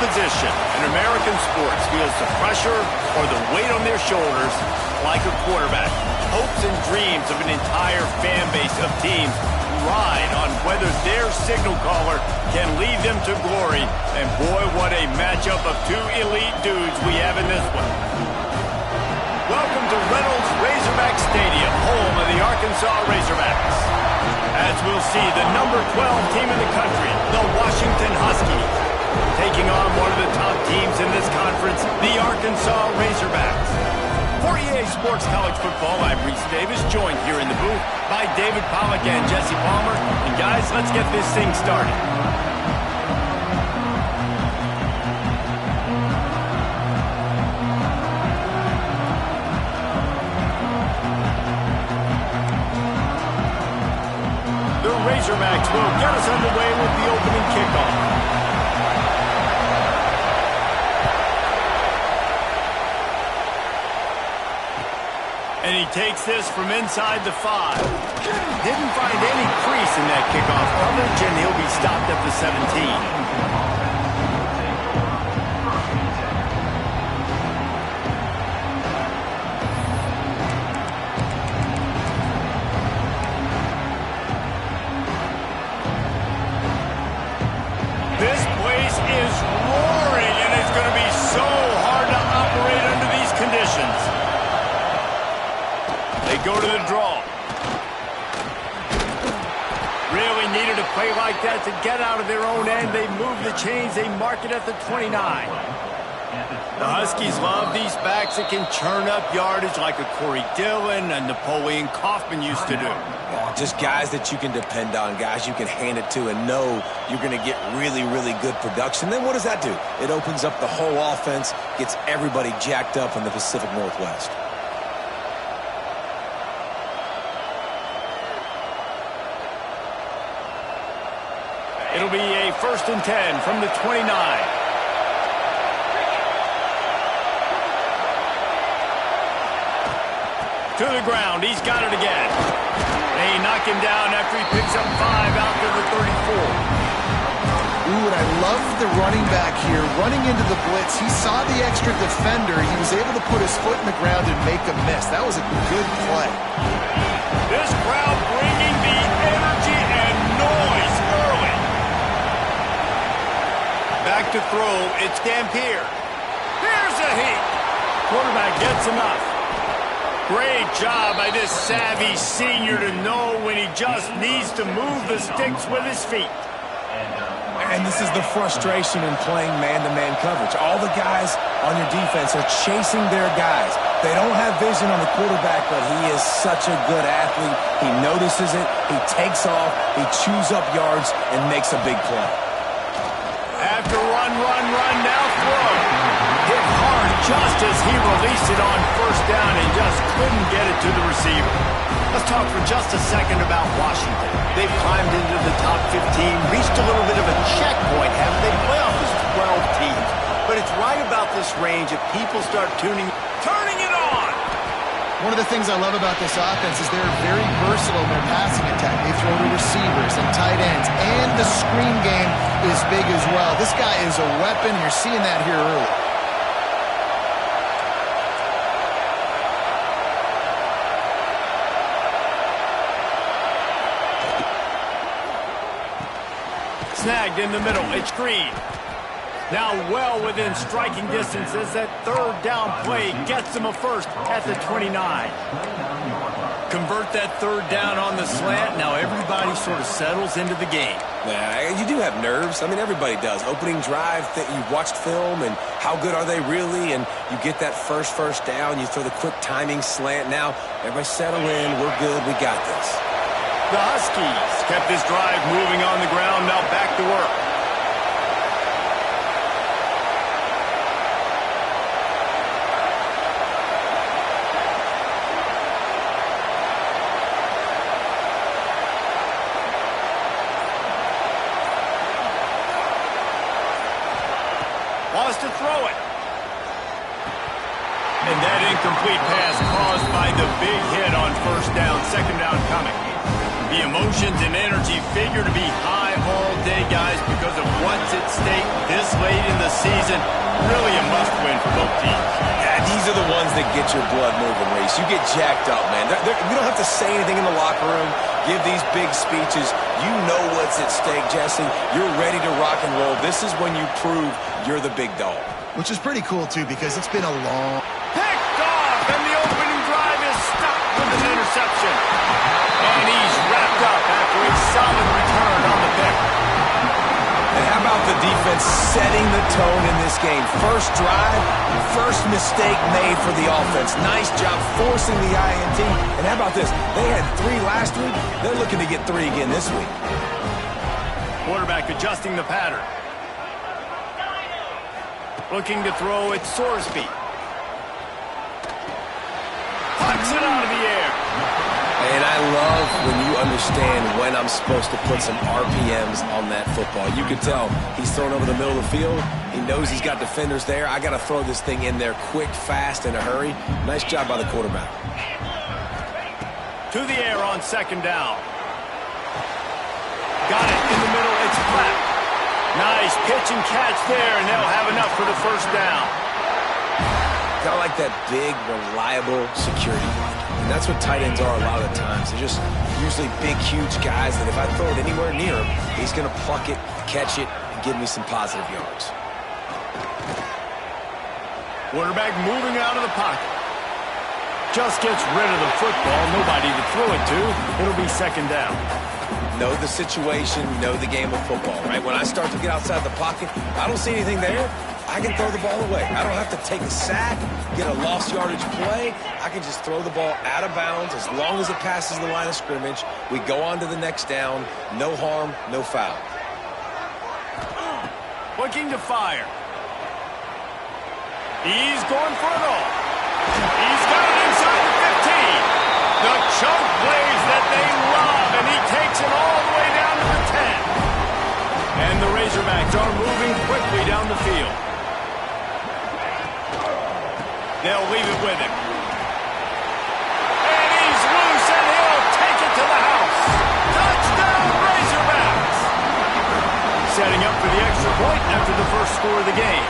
position in American sports feels the pressure or the weight on their shoulders like a quarterback. Hopes and dreams of an entire fan base of teams ride on whether their signal caller can lead them to glory. And boy, what a matchup of two elite dudes we have in this one. Welcome to Reynolds Razorback Stadium, home of the Arkansas Razorbacks. As we'll see, the number 12 team in the country, the Washington Huskies, taking on one of the top teams in this conference, the Arkansas Razorbacks. For EA Sports College Football, I'm Reese Davis, joined here in the booth by David Pollack and Jesse Palmer. And guys, let's get this thing started. The Razorbacks will get us underway with the opening kickoff. And he takes this from inside the 5. Didn't find any crease in that kickoff coverage, and he'll be stopped at the 17. This place is roaring, and it's going to be so hard to operate under these conditions. They go to the draw. Really needed a play like that to get out of their own end. They move the chains. They mark it at the 29. The Huskies love these backs that can churn up yardage like a Corey Dillon and Napoleon Kaufman used to do. Just guys that you can depend on, guys you can hand it to and know you're going to get really, really good production. Then what does that do? It opens up the whole offense, gets everybody jacked up in the Pacific Northwest. It'll be a 1st and 10 from the 29. To the ground. He's got it again. They knock him down after he picks up 5 out to the 34. Ooh, and I love the running back here. Running into the blitz, he saw the extra defender. He was able to put his foot in the ground and make a miss. That was a good play. This crowd bringing the energy and noise early. Back to throw, it's Dampier. Here's a heat. Quarterback gets enough. Great job by this savvy senior to know when he just needs to move the sticks with his feet. And this is the frustration in playing man-to-man coverage. All the guys on your defense are chasing their guys. They don't have vision on the quarterback, but he is such a good athlete. He notices it, he takes off, he chews up yards, and makes a big play. After run, now throw. Hit hard just as he released it on 1st down and just couldn't get it to the receiver. Let's talk for just a second about Washington. They've climbed into the top 15, reached a little bit of a checkpoint, haven't they? Playoff is 12 teams. But it's right about this range if people start turning it on. One of the things I love about this offense is they're very versatile in their passing attack. They throw to receivers and tight ends, and the screen game is big as well. This guy is a weapon, and you're seeing that here early. Snagged in the middle, it's Green. Now well within striking distance as that 3rd down play gets him a 1st at the 29. Convert that 3rd down on the slant. Now everybody sort of settles into the game. Yeah, you do have nerves. I mean, everybody does. Opening drive, you've watched film, and how good are they really? And you get that first down, you throw the quick timing slant. Now, everybody settle in. We're good. We got this. The Huskies kept this drive moving on the ground. Now back to work. Wants to throw it. And that incomplete pass caused by the big hit on 1st down, 2nd down coming. The emotions and energy figure to be high all day, guys, because of what's at stake this this late in the season, really a must-win for both teams. Yeah, these are the ones that get your blood moving, Reese. You get jacked up, man. We don't have to say anything in the locker room, give these big speeches. You know what's at stake, Jesse. You're ready to rock and roll. This is when you prove you're the big dog. Which is pretty cool, too, because it's been a long... Picked off, and the opening drive is stopped with an interception. And he's wrapped up after a solid return on the pick. And how about the defense setting the tone in this game? First drive, first mistake made for the offense. Nice job forcing the INT. And how about this? They had 3 last week. They're looking to get 3 again this week. Quarterback adjusting the pattern. Looking to throw at Sorsby. Pucks it out of the air. And I love when you understand when I'm supposed to put some RPMs on that football. You can tell he's thrown over the middle of the field. He knows he's got defenders there. I got to throw this thing in there quick, fast, in a hurry. Nice job by the quarterback. To the air on second down. Got it in the middle. It's flat. Nice pitch and catch there, and they'll have enough for the first down. Kind of like that big, reliable security blanket. And that's what tight ends are a lot of the times. They're just usually big, huge guys that if I throw it anywhere near him, he's going to pluck it, catch it, and give me some positive yards. Quarterback moving out of the pocket. Just gets rid of the football. Nobody to throw it to. It'll be second down. Know the situation, know the game of football, right? When I start to get outside the pocket, I don't see anything there. I can throw the ball away. I don't have to take a sack, get a lost yardage play. I can just throw the ball out of bounds as long as it passes the line of scrimmage. We go on to the next down. No harm, no foul. Looking to fire. He's going for it all. He's got it inside the 15. The choke plays that they love, and he takes it all the way down to the 10. And the Razorbacks are moving quickly down the field. They'll leave it with him. And he's loose, and he'll take it to the house. Touchdown, Razorbacks! Setting up for the extra point after the first score of the game.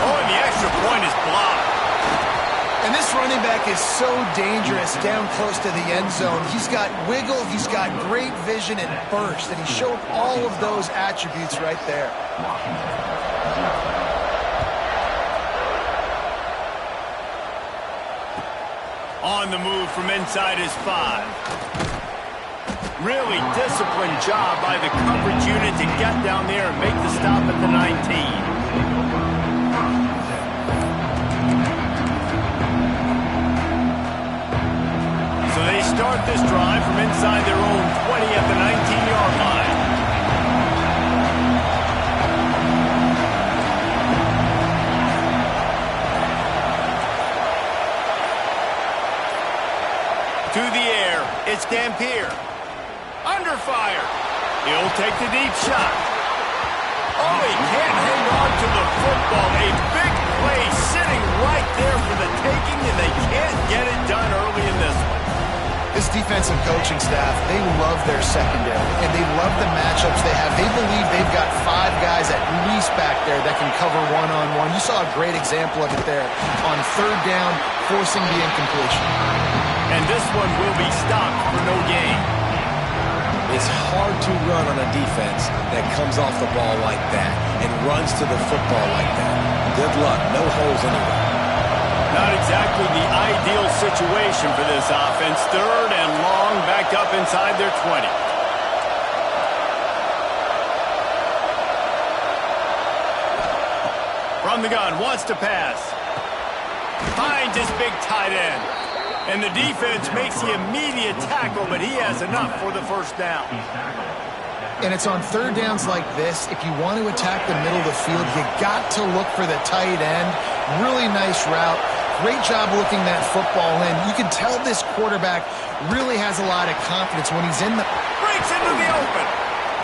Oh, and the extra point is blocked. And this running back is so dangerous down close to the end zone. He's got wiggle, he's got great vision and burst, and he showed all of those attributes right there. On the move from inside his 5. Really disciplined job by the coverage unit to get down there and make the stop at the 19. So they start this drive from inside their own 20 at the 19-yard line. To the air, it's Dampier. Under fire. He'll take the deep shot. Oh, he can't hang on to the football. A big play sitting right there for the taking, and they can't get it done early in this one. This defensive coaching staff, they love their secondary, and they love the matchups they have. They believe they've got 5 guys at least back there that can cover one-on-one. You saw a great example of it there on third down, forcing the incompletion. And this one will be stopped for no gain. It's hard to run on a defense that comes off the ball like that and runs to the football like that. Good luck. No holes anywhere. Not exactly the ideal situation for this offense. Third and long, back up inside their 20. From the gun, wants to pass. Finds his big tight end. And the defense makes the immediate tackle, but he has enough for the first down. And it's on third downs like this, if you want to attack the middle of the field, you got to look for the tight end. Really nice route. Great job looking that football in. You can tell this quarterback really has a lot of confidence when he's in the... Breaks into the open.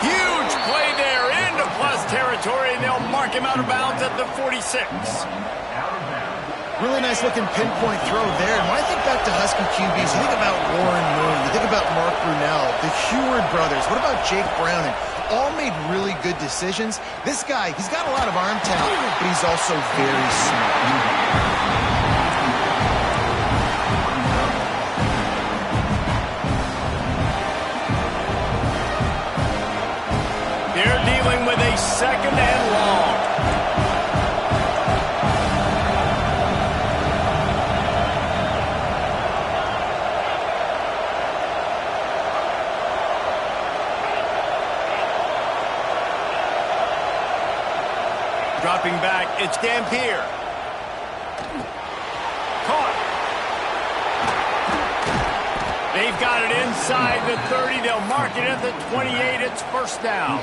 Huge play there into plus territory, and they'll mark him out of bounds at the 46. Really nice looking pinpoint throw there. And when I think back to Husky QBs, you think about Warren Moon, you think about Mark Brunell, the Heward brothers. What about Jake Brown? And all made really good decisions. This guy, he's got a lot of arm talent, but he's also very smart. They're dealing with a second and long. Dropping back, it's Dampier. Caught. They've got it inside the 30. They'll mark it at the 28. It's first down.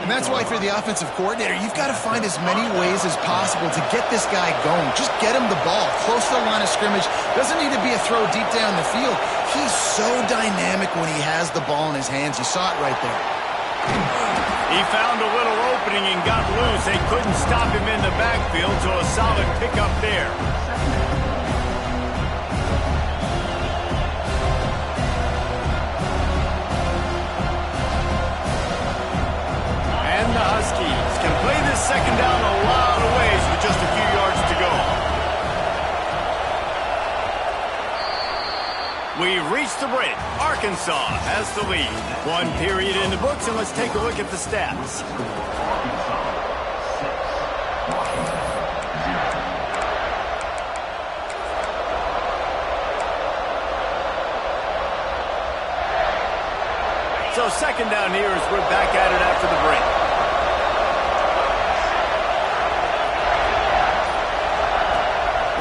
And that's why, if you're the offensive coordinator, you've got to find as many ways as possible to get this guy going. Just get him the ball close to the line of scrimmage. Doesn't need to be a throw deep down the field. He's so dynamic when he has the ball in his hands. You saw it right there. He found a little opening and got loose. They couldn't stop him in the backfield, so a solid pickup there. And the Huskies can play this second down a lot of ways with just a few yards to go. We've reached the break. Arkansas has the lead. One period in the books, and let's take a look at the stats. So second down here as we're back at it after the break.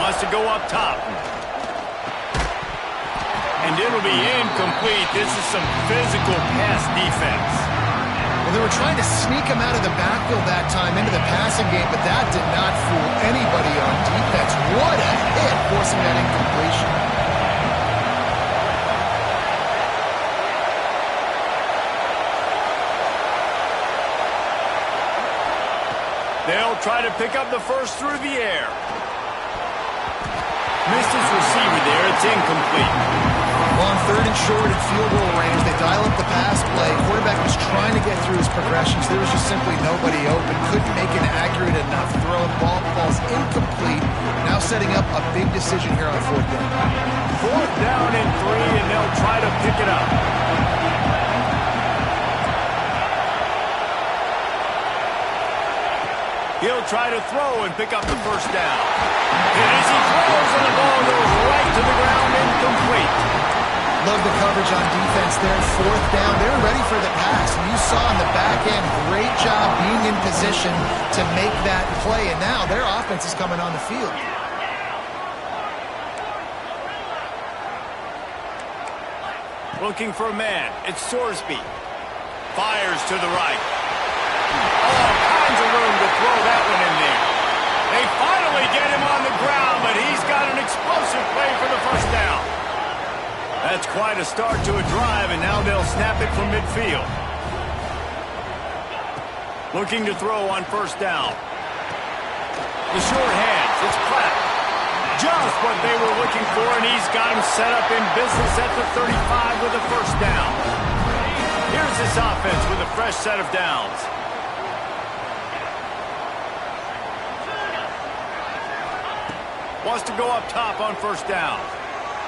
Wants to go up top. And it'll be incomplete. This is some physical pass defense. Well, they were trying to sneak him out of the backfield that time into the passing game, but that did not fool anybody on defense. What a hit, forcing that incompletion. They'll try to pick up the first through the air. Missed his receiver there. It's incomplete. Well, on third and short at field goal range, they dial up the pass play. Quarterback was trying to get through his progressions. There was just simply nobody open. Couldn't make an accurate enough throw. The ball falls incomplete. Now setting up a big decision here on fourth down. Fourth down and 3, and they'll try to pick it up. He'll try to throw and pick up the first down. And as he throws, and the ball goes right to the ground, incomplete. Love the coverage on defense there. Fourth down. They were ready for the pass. And you saw in the back end, great job being in position to make that play. And now their offense is coming on the field. Looking for a man. It's Sorsby. Fires to the right. All kinds of room to throw that one in there. They finally get him on the ground, but he's got an explosive play for the first down. That's quite a start to a drive, and now they'll snap it from midfield. Looking to throw on first down. The short hands, it's Platt. Just what they were looking for, and he's got him set up in business at the 35 with the first down. Here's this offense with a fresh set of downs. Wants to go up top on first down.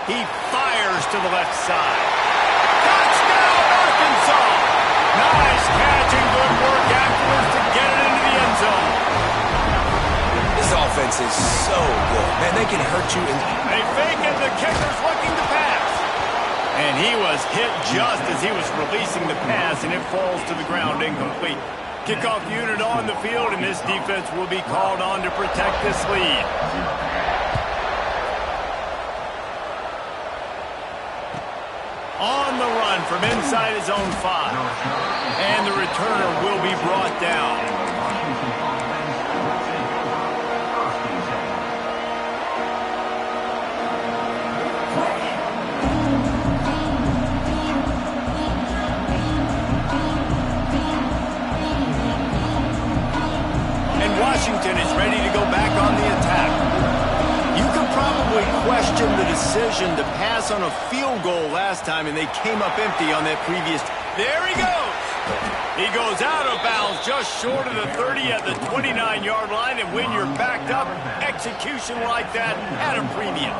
He fires to the left side. Touchdown, Arkansas! Nice catch and good work afterwards to get it into the end zone. This offense is so good. Man, they can hurt you. They fake it. The kicker's looking to pass. And he was hit just as he was releasing the pass, and it falls to the ground incomplete. Kickoff unit on the field, and this defense will be called on to protect this lead. On the run from inside his own 5. And the returner will be brought down. And Washington is ready to go back on the attack. You could probably question the decision to pass on a field goal last time, and they came up empty on that previous. There he goes. He goes out of bounds just short of the 30 at the 29-yard line, and when you're backed up, execution like that at a premium.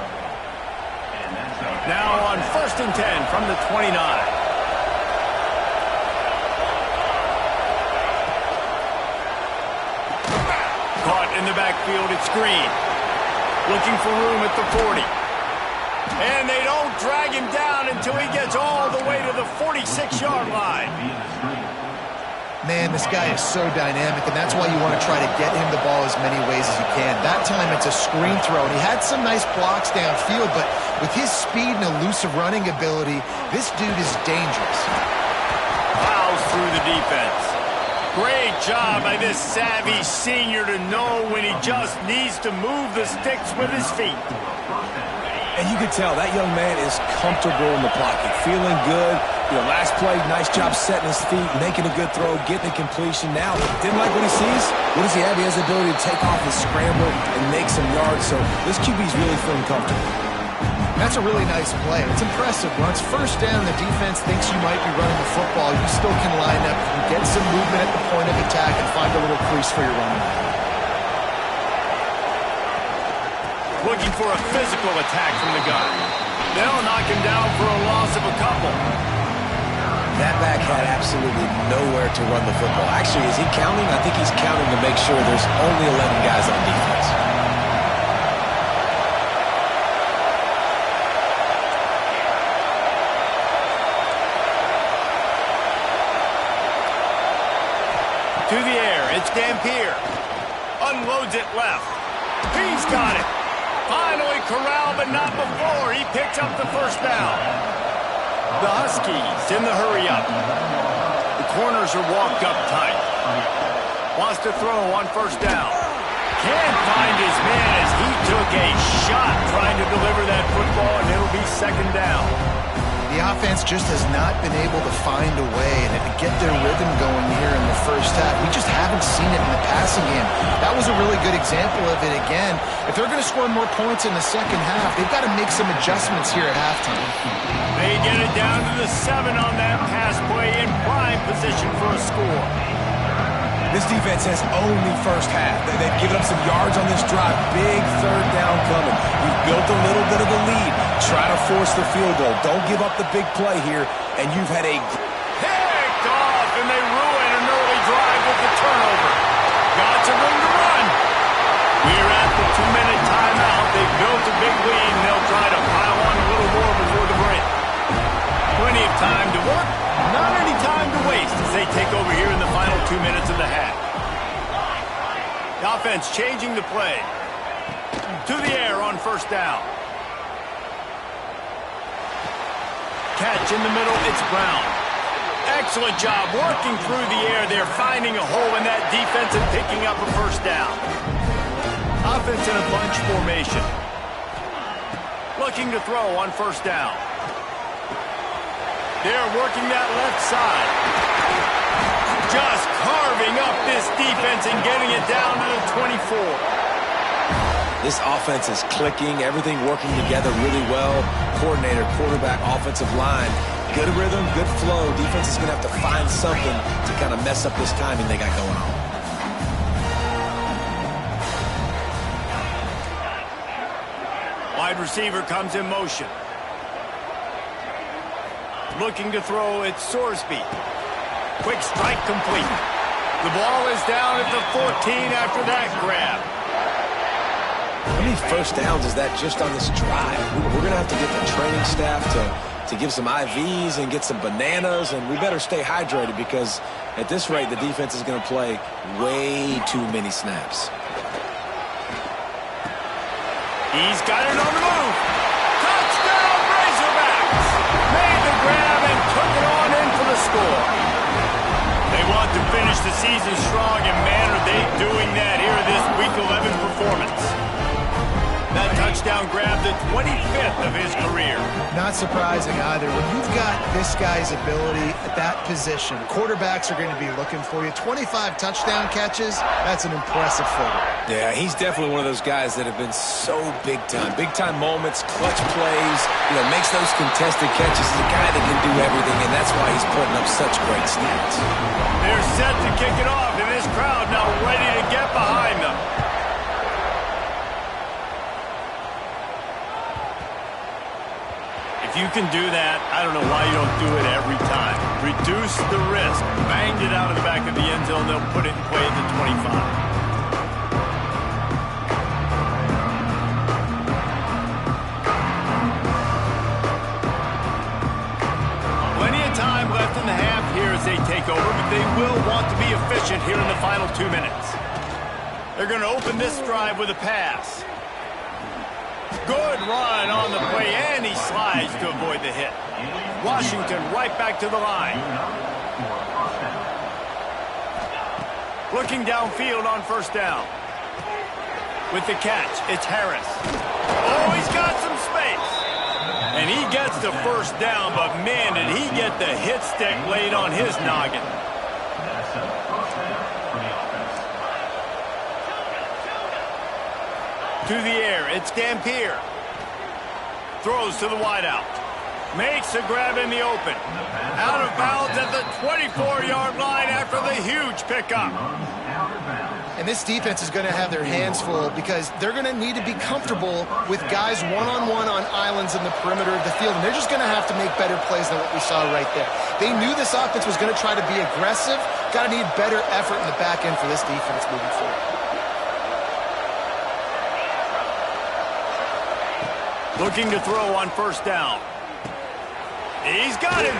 Now on 1st and 10 from the 29. Caught in the backfield, it's Green. Looking for room at the 40. And they don't drag him down until he gets all the way to the 46-yard line. Man, this guy is so dynamic, and that's why you want to try to get him the ball as many ways as you can. That time, it's a screen throw, and he had some nice blocks downfield, but with his speed and elusive running ability, this dude is dangerous. Plows through the defense. Great job by this savvy senior to know when he just needs to move the sticks with his feet. And you can tell that young man is comfortable in the pocket, feeling good. You know, last play, nice job setting his feet, making a good throw, getting a completion. Now, didn't like what he sees. What does he have? He has the ability to take off and scramble and make some yards. So this QB's really feeling comfortable. That's a really nice play. It's impressive. Once first down, the defense thinks you might be running the football. You still can line up and get some movement at the point of attack and find a little crease for your running back. Looking for a physical attack from the gun. They'll knock him down for a loss of a couple. That back had absolutely nowhere to run the football. Actually, is he counting? I think he's counting to make sure there's only 11 guys on defense. To the air, it's Dampier. Unloads it left. He's got it. Finally corralled, but not before. He picks up the first down. The Huskies in the hurry-up. The corners are walked up tight. Wants to throw on first down. Can't find his man as he took a shot trying to deliver that football, and it'll be second down. The offense just has not been able to find a way to get their rhythm going here in the first half. We just haven't seen it in the passing game. That was a really good example of it again. If they're going to score more points in the second half, they've got to make some adjustments here at halftime. They get it down to the 7 on that pass play in prime position for a score. This defense has only first half. They've given up some yards on this drive. Big third down coming. You've built a little bit of a lead. Try to force the field goal. Don't give up the big play here. And you've had a picked off, and they ruin an early drive with the turnover. Got some room to run. We're at the 2-minute timeout. They've built a big lead, and they'll try to pile on a little more before the break. Plenty of time to work. Not any time to waste as they take over here in the final 2 minutes of the half. The offense changing the play. To the air on first down. Catch in the middle, it's Brown. Excellent job working through the air there, finding a hole in that defense and picking up a first down. Offense in a bunch formation. Looking to throw on first down. They're working that left side. Just carving up this defense and getting it down to the 24. This offense is clicking, everything working together really well. Coordinator, quarterback, offensive line. Good rhythm, good flow. Defense is going to have to find something to kind of mess up this timing they got going on. Wide receiver comes in motion. Looking to throw, it's Sorsby. Quick strike complete. The ball is down at the 14 after that grab. How many first downs is that just on this drive? We're going to have to get the training staff to give some IVs and get some bananas, and we better stay hydrated because at this rate, the defense is going to play way too many snaps. He's got it on the move. Touchdown, Razorbacks! Made the grab and took it on in for the score. They want to finish the season strong, and man, are they doing that here in this Week 11 performance. That touchdown touchdown grab, the 25th of his career. Not surprising either. When you've got this guy's ability at that position, quarterbacks are going to be looking for you. 25 touchdown catches, that's an impressive photo. Yeah, he's definitely one of those guys that have been so big time. Big time moments, clutch plays, makes those contested catches. He's a guy that can do everything, and that's why he's putting up such great stats. They're set to kick it off, and this crowd now ready to get behind them. If you can do that, I don't know why you don't do it every time. Reduce the risk. Banged it out of the back of the end zone. They'll put it in play at the 25. Time left in the half here as they take over, but they will want to be efficient here in the final 2 minutes. They're going to open this drive with a pass. Good run on the play, and he slides to avoid the hit. Washington right back to the line. Looking downfield on first down. With the catch, it's Harris. Oh, he's got some space. And he gets the first down, but man, did he get the hit stick laid on his noggin. To the air, it's Dampier. Throws to the wideout. Makes a grab in the open. Out of bounds at the 24-yard line after the huge pickup. And this defense is going to have their hands full because they're going to need to be comfortable with guys one-on-one on islands in the perimeter of the field. And they're just going to have to make better plays than what we saw right there. They knew this offense was going to try to be aggressive. Got to need better effort in the back end for this defense moving forward. Looking to throw on first down. He's got him.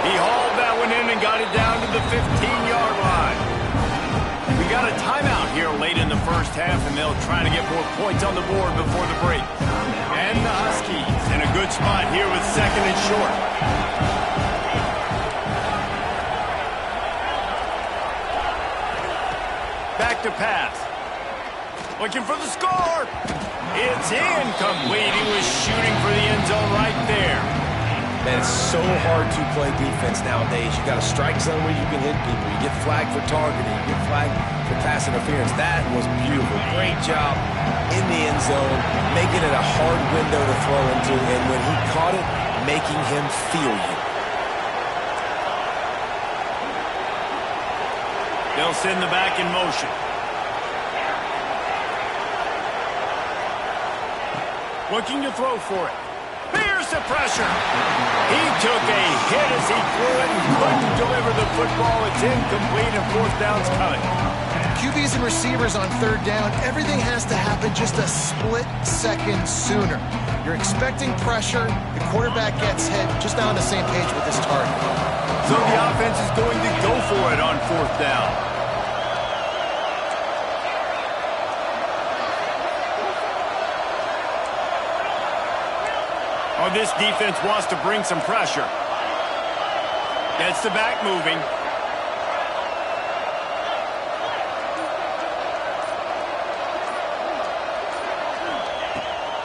He hauled that one in and got it down to the 15-yard line. We got a timeout here late in the first half, and they'll try to get more points on the board before the break. And the Huskies in a good spot here with second and short. Back to pass. Looking for the score. It's incomplete. He was shooting for the end zone right there. Man, it's so hard to play defense nowadays. You got a strike zone where you can hit people. You get flagged for targeting. You get flagged for pass interference. That was beautiful. Great job in the end zone, making it a hard window to throw into. And when he caught it, making him feel you. They'll send the back in motion. Looking to throw for it. Here's the pressure. He took a hit as he threw it and couldn't deliver the football. It's incomplete and fourth down's coming. QBs and receivers on third down, everything has to happen just a split second sooner. You're expecting pressure. The quarterback gets hit, just not on the same page with this target. So the offense is going to go for it on fourth down. Oh, this defense wants to bring some pressure. Gets the back moving.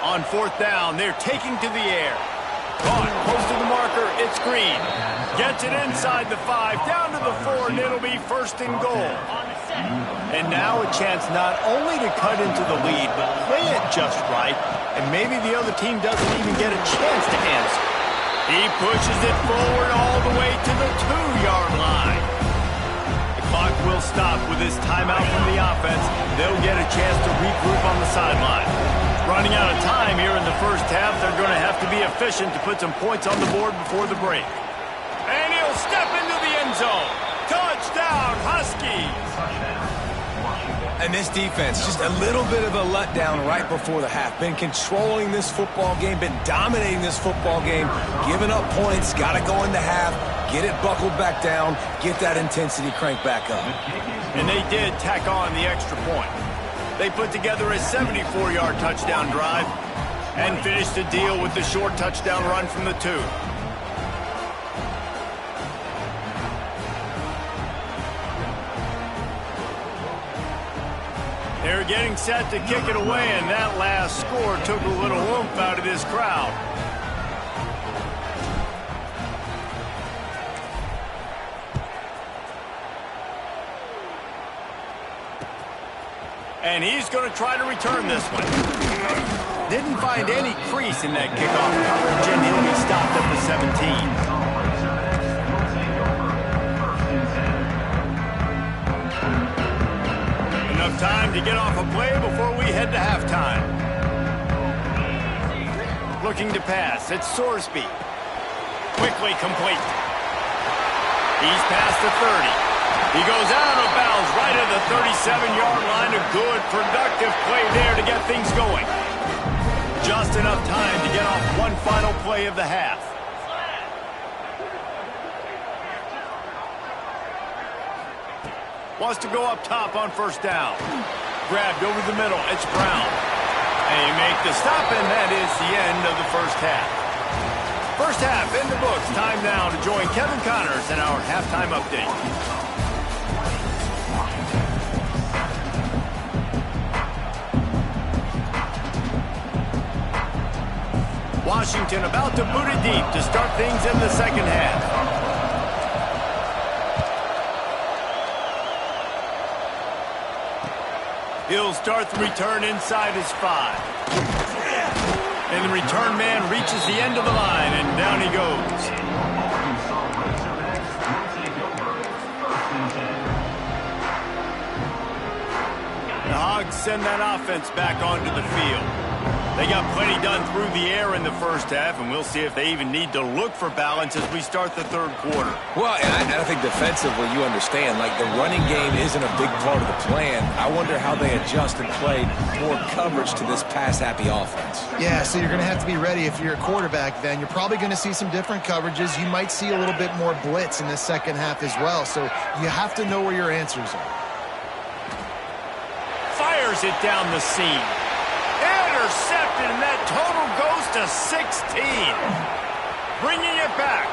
On fourth down, they're taking to the air. Caught close to the marker, it's Green. Gets it inside the 5, down to the 4, and it'll be first and goal. And now a chance not only to cut into the lead, but play it just right, and maybe the other team doesn't even get a chance to answer. He pushes it forward all the way to the 2-yard line. The clock will stop with this timeout from the offense. They'll get a chance to regroup on the sideline. Running out of time here in the first half, they're going to have to be efficient to put some points on the board before the break. And he'll step into the end zone. Touchdown, Huskies! And this defense, just a little bit of a letdown right before the half. Been controlling this football game, been dominating this football game, giving up points, got to go into half, get it buckled back down, get that intensity cranked back up. And they did tack on the extra point. They put together a 74-yard touchdown drive and finished the deal with the short touchdown run from the 2. They're getting set to kick it away, and that last score took a little oomph out of this crowd. And he's going to try to return this one. Didn't find any crease in that kickoff coverage, and he'll be stopped at the 17. Enough time to get off a play before we head to halftime. Looking to pass. It's Sorsby. Quickly complete. He's past the 30. He goes out of bounds right at the 37-yard line. A good, productive play there to get things going. Just enough time to get off one final play of the half. Wants to go up top on first down. Grabbed over the middle. It's Brown. And he make the stop, and that is the end of the first half. First half in the books. Time now to join Kevin Connors in our halftime update. Washington about to boot it deep to start things in the second half. He'll start the return inside his 5. And the return man reaches the end of the line, and down he goes. The Hogs send that offense back onto the field. They got plenty done through the air in the first half, and we'll see if they even need to look for balance as we start the third quarter. Well, and I think defensively, you understand, like the running game isn't a big part of the plan. I wonder how they adjust and play more coverage to this pass-happy offense. Yeah, so you're going to have to be ready if you're a quarterback then. You're probably going to see some different coverages. You might see a little bit more blitz in the second half as well, so you have to know where your answers are. Fires it down the seam. Intercepted, and that total goes to 16. Bringing it back.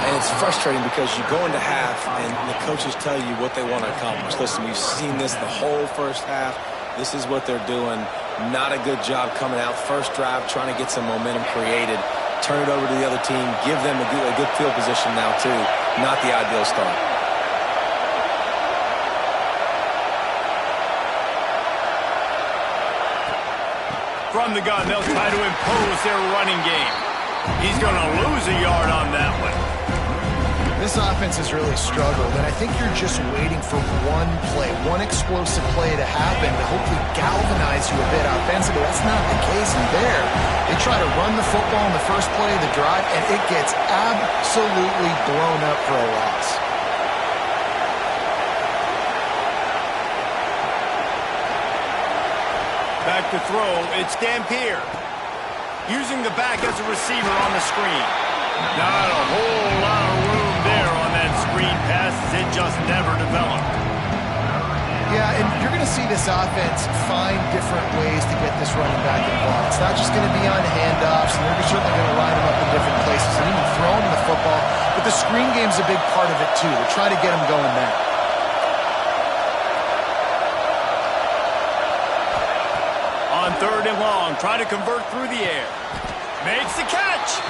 And it's frustrating because you go into half and the coaches tell you what they want to accomplish. Listen, we've seen this the whole first half. This is what they're doing. Not a good job coming out. First drive, trying to get some momentum created. Turn it over to the other team. Give them a good field position now, too. Not the ideal start. From the gun, they'll try to impose their running game. He's going to lose a yard on that one. This offense has really struggled, and I think you're just waiting for one play, one explosive play to happen to hopefully galvanize you a bit offensively. That's not the case in there. They try to run the football in the first play of the drive, and it gets absolutely blown up for a loss. Back to throw, it's Dampier. Using the back as a receiver on the screen. Not a whole lot of room there on that screen pass, as it just never developed. Yeah, and you're going to see this offense find different ways to get this running back involved. It's not just going to be on handoffs, and they're certainly going to line him up in different places and even throw him the football. But the screen game's a big part of it, too. They're trying to get him going there. On third and long, trying to convert through the air. Makes the catch.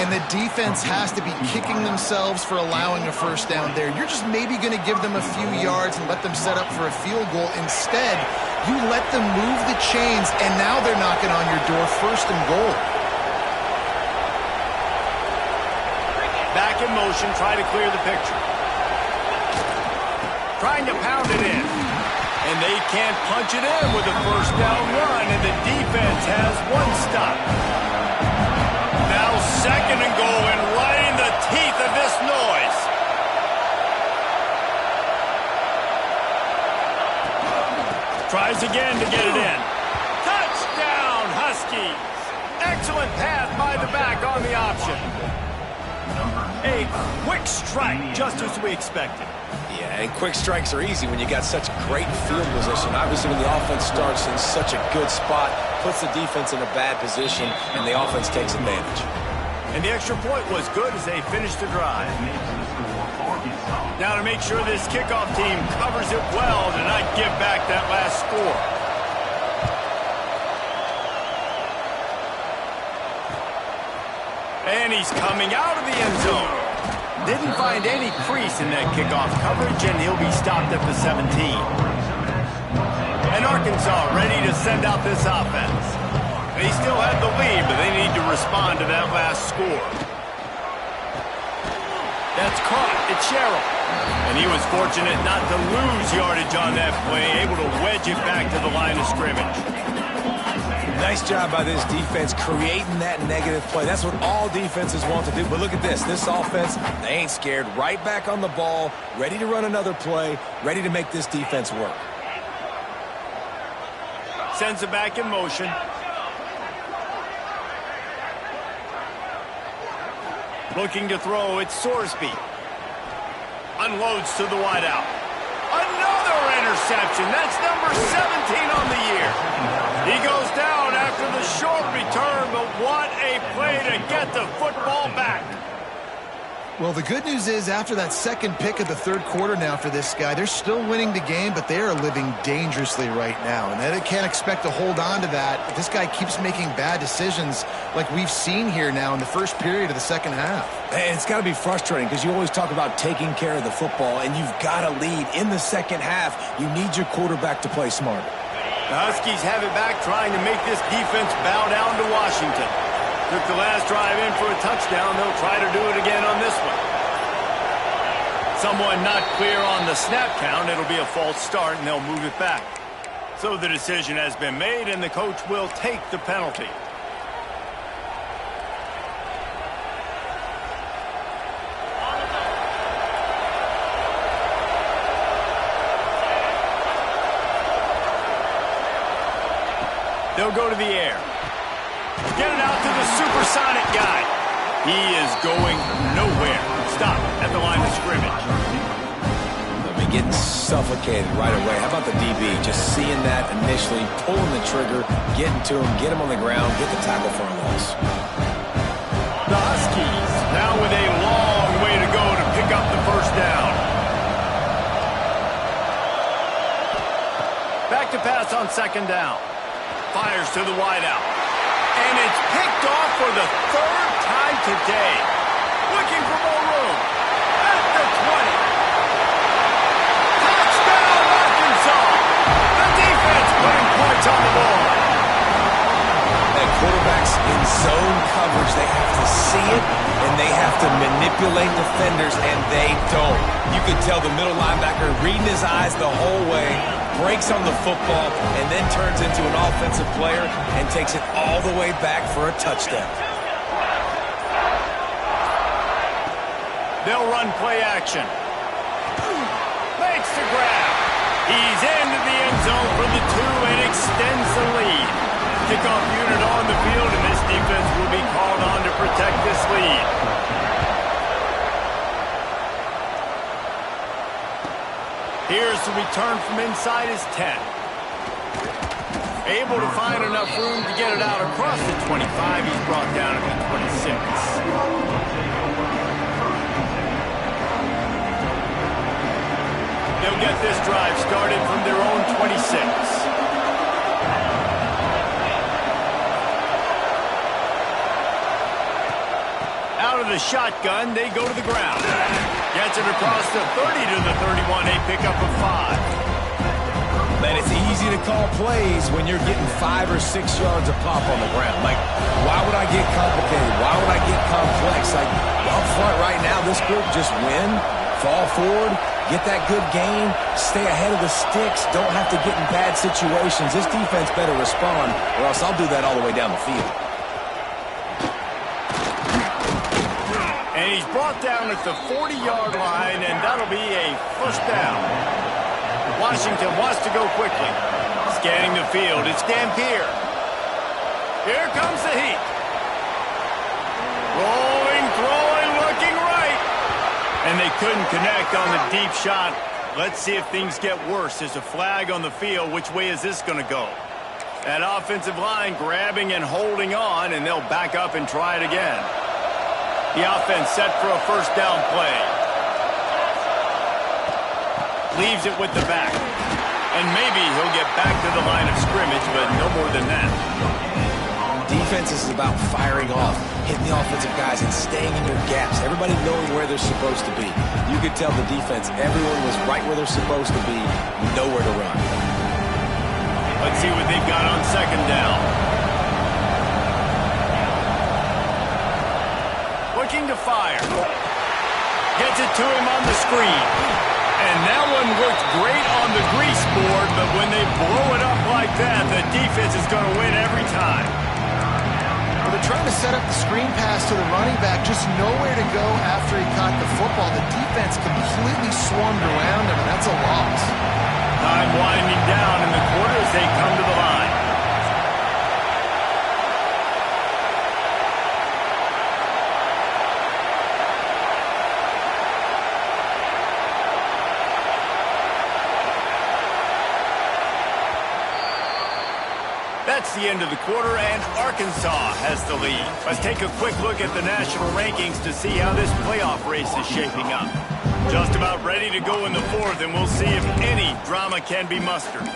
And the defense has to be kicking themselves for allowing a first down there. You're just maybe going to give them a few yards and let them set up for a field goal. Instead, you let them move the chains, and now they're knocking on your door, first and goal. Back in motion, try to clear the picture. Trying to pound it in. And they can't punch it in with a first down run, and the defense has one stop. Now second and goal, and right in the teeth of this noise. Tries again to get it in. Touchdown, Huskies. Excellent pass by the back on the option. A quick strike, just as we expected. Yeah, and quick strikes are easy when you got such great field position. Obviously, when the offense starts in such a good spot, puts the defense in a bad position, and the offense takes advantage. And the extra point was good as they finished the drive. Now to make sure this kickoff team covers it well to not give back that score. And he's coming out of the end zone. Didn't find any crease in that kickoff coverage, and he'll be stopped at the 17. And Arkansas ready to send out this offense. They still have the lead, but they need to respond to that last score. That's caught. It's Sherrill. And he was fortunate not to lose yardage on that play, able to wedge it back to the line of scrimmage. Nice job by this defense creating that negative play. That's what all defenses want to do. But look at this. This offense, they ain't scared. Right back on the ball, ready to run another play, ready to make this defense work. Sends it back in motion. Looking to throw, it's Sorsby. Unloads to the wideout. Another interception. That's number 17 on the year. He goes down after the short return, but what a play to get the football back. Well, the good news is after that second pick of the third quarter now for this guy, they're still winning the game, but they are living dangerously right now. And they can't expect to hold on to that if this guy keeps making bad decisions like we've seen here now in the first period of the second half. And it's got to be frustrating because you always talk about taking care of the football, and you've got to lead in the second half. You need your quarterback to play smart. The Huskies have it back, trying to make this defense bow down to Washington. Took the last drive in for a touchdown. They'll try to do it again on this one. Someone not clear on the snap count. It'll be a false start, and they'll move it back. So the decision has been made, and the coach will take the penalty. They'll go to the air. Get it out to the supersonic guy. He is going nowhere. Stop at the line of scrimmage. They'll be getting suffocated right away. How about the DB? Just seeing that initially, pulling the trigger, getting to him, get him on the ground, get the tackle for a loss. The Huskies now with a long way to go to pick up the first down. Back to pass on second down. Fires to the wideout. And it's picked off for the third time today. Looking for more room. At the 20. Touchdown, Arkansas. The defense putting points on the board. And quarterbacks in zone coverage, they have to see it, and they have to manipulate defenders, and they don't. You can tell the middle linebacker reading his eyes the whole way, breaks on the football, and then turns into an offensive player and takes it all the way back for a touchdown. They'll run play action. Makes the grab. He's into the end zone for the 2 and extends the lead. Kickoff unit on the field, and this defense will be called on to protect this lead. Here's the return from inside his 10. Able to find enough room to get it out across the 25. He's brought down at the 26. They'll get this drive started from their own 26. Out of the shotgun, they go to the ground. Gets it across the 30 to the 31, a pickup of 5. Man, it's easy to call plays when you're getting 5 or 6 yards of pop on the ground. Like, why would I get complicated? Why would I get complex? Like, up front right now, this group just win, fall forward, get that good gain, stay ahead of the sticks, don't have to get in bad situations. This defense better respond, or else I'll do that all the way down the field. And he's brought down at the 40-yard line, and that'll be a first down. Washington wants to go quickly. Scanning the field, it's Dampier. Here comes the heat. Rolling, throwing, looking right. And they couldn't connect on the deep shot. Let's see if things get worse. There's a flag on the field. Which way is this going to go? That offensive line grabbing and holding on, and they'll back up and try it again. The offense set for a first down play. Leaves it with the back. And maybe he'll get back to the line of scrimmage, but no more than that. Defense is about firing off, hitting the offensive guys, and staying in your gaps. Everybody knowing where they're supposed to be. You could tell the defense, everyone was right where they're supposed to be, nowhere to run. Let's see what they've got on second down. Looking to fire. Gets it to him on the screen. And that one looked great on the grease board, but when they blow it up like that, the defense is going to win every time. Well, they're trying to set up the screen pass to the running back, just nowhere to go after he caught the football. The defense completely swarmed around him, and that's a loss. Time winding down in the quarter as they come to the line. That's the end of the quarter, and Arkansas has the lead. Let's take a quick look at the national rankings to see how this playoff race is shaping up. Just about ready to go in the fourth, and we'll see if any drama can be mustered.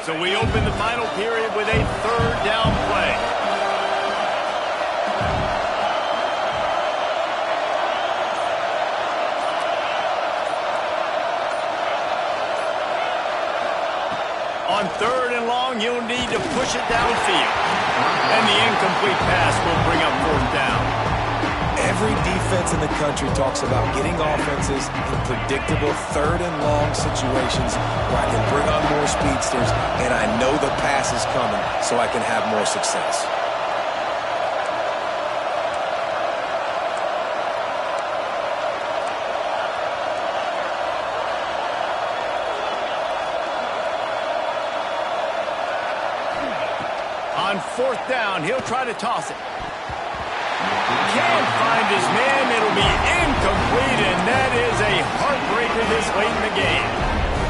So we open the final period with a third down play. On third and long, you'll need to push it downfield. And the incomplete pass will bring up fourth down. Every defense in the country talks about getting offenses in predictable third and long situations where I can bring on more speedsters and I know the pass is coming so I can have more success. On fourth down, he'll try to toss it. Can't find his man. It'll be incomplete, and that is a heartbreaker this late in the game.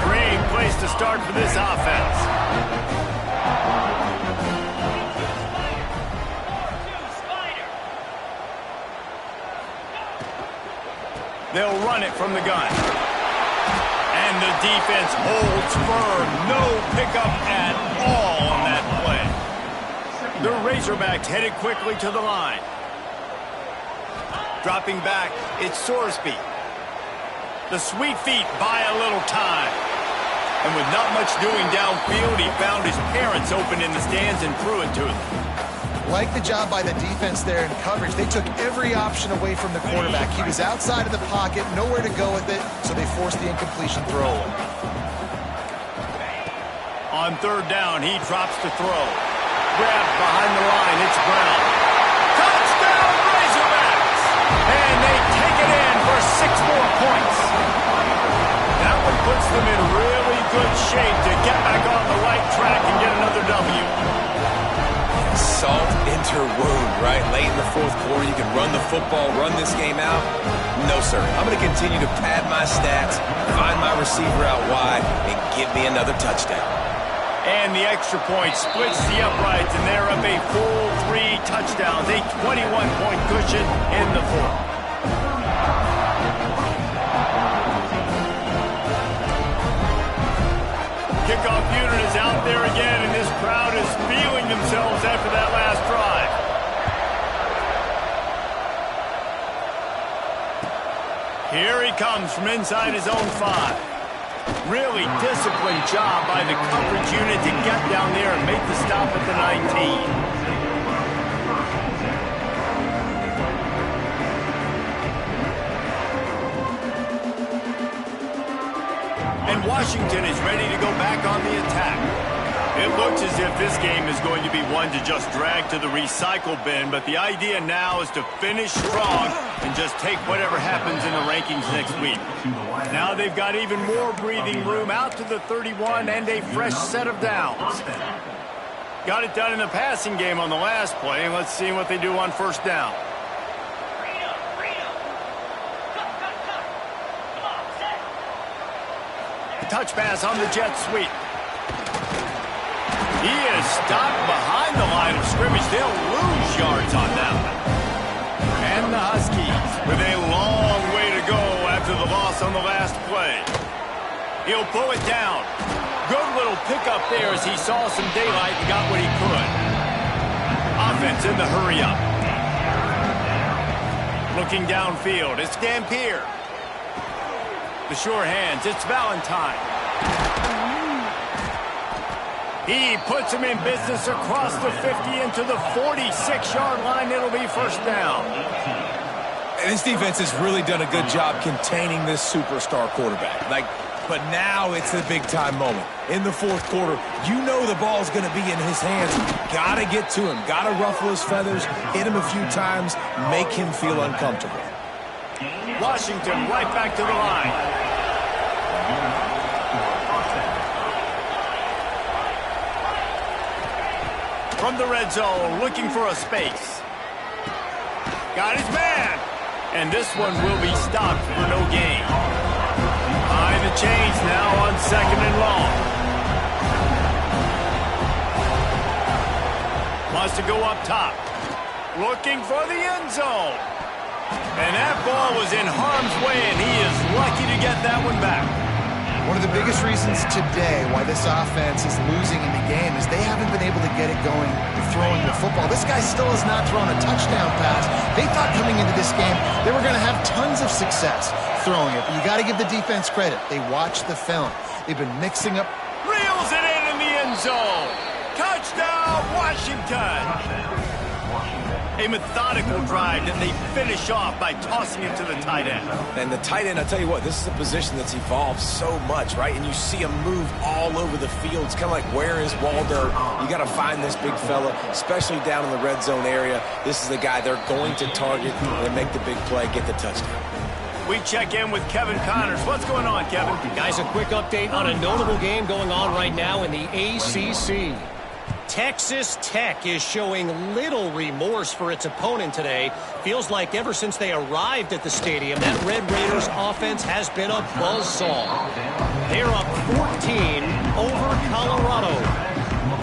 Great place to start for this offense. They'll run it from the gun. And the defense holds firm. No pickup at all on that play. The Razorbacks headed quickly to the line. Dropping back, it's Sorsby. The sweet feet buy a little time. And with not much doing downfield, he found his parents open in the stands and threw it to them. Like the job by the defense there in coverage. They took every option away from the quarterback. He was outside of the pocket, nowhere to go with it, so they forced the incompletion throw away. On third down, he drops to throw. Grabbed behind the line, it's Brown. Touchdown, Razorbacks! And they take it in for 6 more points. That one puts them in really good shape to get back on the right track and get another W. Salt into wound, right? Late in the fourth quarter, you can run the football, run this game out. No, sir. I'm going to continue to pad my stats, find my receiver out wide, and give me another touchdown. And the extra point splits the uprights, and they're up a full 3 touchdowns, a 21-point cushion in the fourth. Kickoff unit is out there again, and this crowd is feeling themselves after that last drive. Here he comes from inside his own 5. Really disciplined job by the coverage unit to get down there and make the stop at the 19. And Washington is ready to go back on the attack. It looks as if this game is going to be one to just drag to the recycle bin, but the idea now is to finish strong and just take whatever happens in the rankings next week. Now they've got even more breathing room out to the 31 and a fresh set of downs. Got it done in the passing game on the last play, and let's see what they do on first down. Touch pass on the jet sweep. He is stopped behind the line of scrimmage. They'll lose yards on that one. And the Huskies with a long way to go after the long loss on the last play. He'll pull it down. Good little pickup there as he saw some daylight and got what he could. Offense in the hurry-up. Looking downfield, it's Dampier. The sure hands, it's Valentine. He puts him in business across the 50 into the 46-yard line. It'll be first down. And this defense has really done a good job containing this superstar quarterback. But now it's a big-time moment. In the fourth quarter, you know the ball's going to be in his hands. Got to get to him. Got to ruffle his feathers, hit him a few times, make him feel uncomfortable. Washington right back to the line. From the red zone, looking for a space. Got his man. And this one will be stopped for no gain. Behind the chains now on 2nd and long. Wants to go up top. Looking for the end zone. And that ball was in harm's way, and he is lucky to get that one back. One of the biggest reasons today why this offense is losing in the game is they haven't been able to get it going throwing the football. This guy still has not thrown a touchdown pass. They thought coming into this game they were going to have tons of success throwing it. But you got to give the defense credit. They watched the film. They've been mixing up. Reels it in the end zone. Touchdown, Washington. A methodical drive that they finish off by tossing it to the tight end. And the tight end, I'll tell you what, this is a position that's evolved so much, right? And you see him move all over the field. It's kind of like, where is Waldo? You got to find this big fella, especially down in the red zone area. This is the guy they're going to target and make the big play, get the touchdown. We check in with Kevin Connors. What's going on, Kevin? Guys, a quick update on a notable game going on right now in the ACC. Texas Tech is showing little remorse for its opponent today. Feels like ever since they arrived at the stadium, that Red Raiders offense has been a buzzsaw. They're up 14 over Colorado.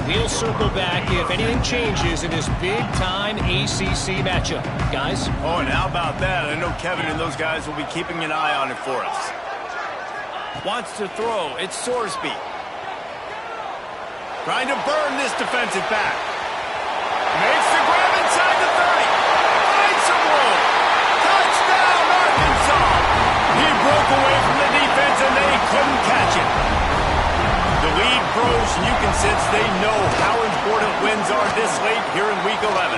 We'll circle back if anything changes in this big-time ACC matchup. Guys? Oh, and how about that? I know Kevin and those guys will be keeping an eye on it for us. Wants to throw. It's Sorsby. Trying to burn this defensive back. Makes the grab inside the 30. Finds some room. Touchdown, Arkansas. He broke away from the defense and they couldn't catch it. The lead grows and you can sense they know how important wins are this late here in Week 11.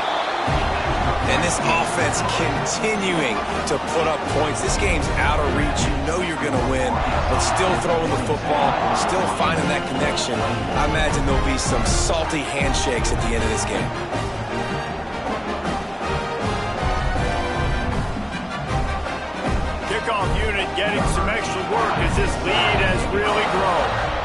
And this offense continuing to put up points. This game's out of reach. You know you're going to win, but still throwing the football, still finding that connection. I imagine there'll be some salty handshakes at the end of this game. Kickoff unit getting some extra work as this lead has really grown.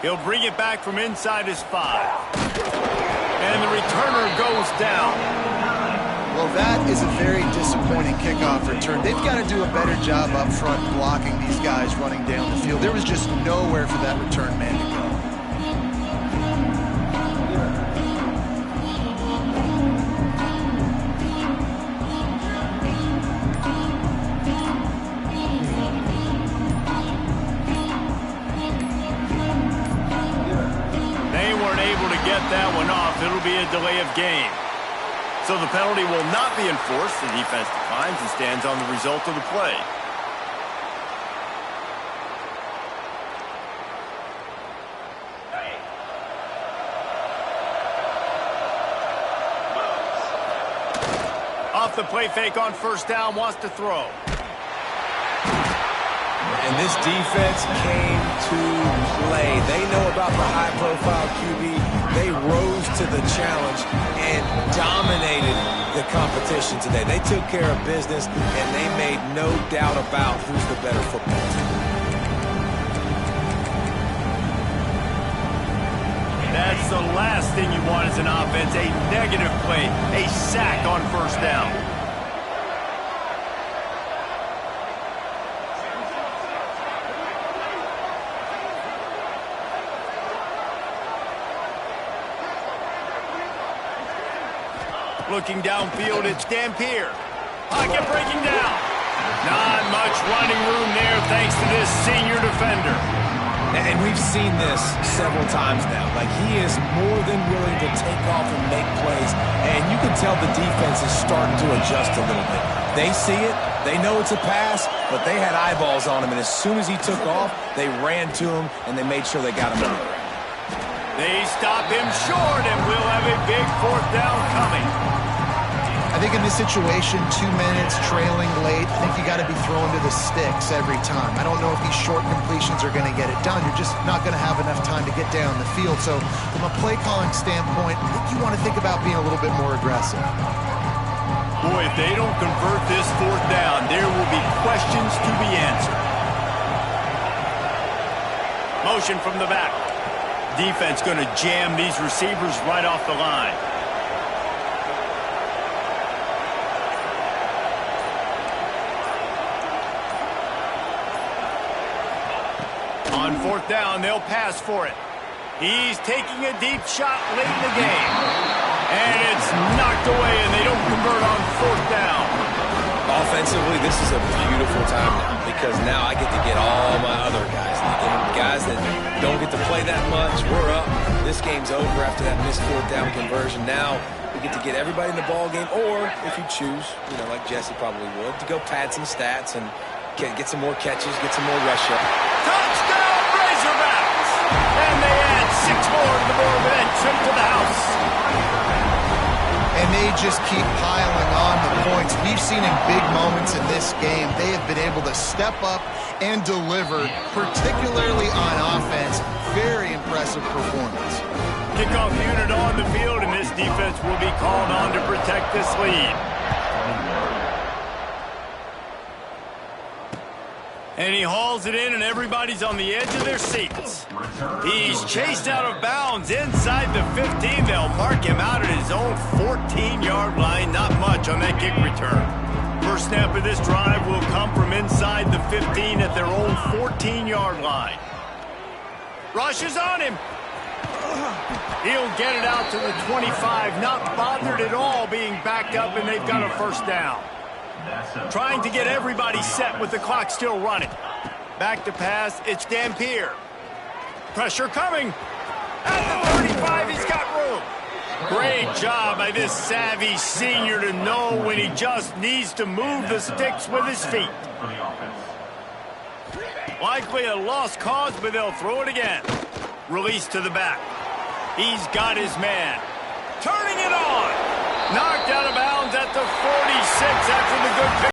He'll bring it back from inside his 5. And the returner goes down. Well, that is a very disappointing kickoff return. They've got to do a better job up front blocking these guys running down the field. There was just nowhere for that return man to go. That one off. It'll be a delay of game. So the penalty will not be enforced. The defense declines and stands on the result of the play. Off the play fake on first down, wants to throw. And this defense came to play. They know about the high-profile QB. They rose to the challenge and dominated the competition today. They took care of business, and they made no doubt about who's the better football team. That's the last thing you want as an offense, a negative play, a sack on first down. Looking downfield, it's Dampier. Pocket breaking down. Not much running room there thanks to this senior defender. And we've seen this several times now. Like, he is more than willing to take off and make plays. And you can tell the defense is starting to adjust a little bit. They see it. They know it's a pass, but they had eyeballs on him. And as soon as he took off, they ran to him, and they made sure they got him on the ground. They stop him short, and we'll have a big fourth down coming. I think in this situation, 2 minutes, trailing late, I think you got to be throwing to the sticks every time. I don't know if these short completions are going to get it done. You're just not going to have enough time to get down the field. So from a play calling standpoint, I think you want to think about being a little bit more aggressive. Boy, if they don't convert this fourth down, there will be questions to be answered. Motion from the back. Defense going to jam these receivers right off the line. On fourth down, they'll pass for it. He's taking a deep shot late in the game. And it's knocked away, and they don't convert on fourth down. Offensively, this is a beautiful time now because now I get to get all my other guys in the game. Guys that don't get to play that much, we're up. This game's over after that missed fourth down conversion. Now we get to get everybody in the ball game, or if you choose, like Jesse probably would, to go pad some stats and get some more catches, get some more rush up. Touchdown, Razorbacks! And they add 6 more to the board with that trip to the house. And they just keep piling on the points. We've seen in big moments in this game, they have been able to step up and deliver, particularly on offense. Very impressive performance. Kickoff unit on the field, and this defense will be called on to protect this lead. And he hauls it in, and everybody's on the edge of their seats. He's chased out of bounds inside the 15. They'll mark him out at his own 14-yard line. Not much on that kick return. First snap of this drive will come from inside the 15 at their own 14-yard line. Rush is on him. He'll get it out to the 25. Not bothered at all being backed up, and they've got a first down. Trying to get everybody set with the clock still running. Back to pass, it's Dampier. Pressure coming. At the 35, he's got room. Great job by this savvy senior to know when he just needs to move the sticks with his feet. Likely a lost cause, but they'll throw it again. Release to the back. He's got his man. Turning it on. Knocked out of bounds at the 46 after the good pick.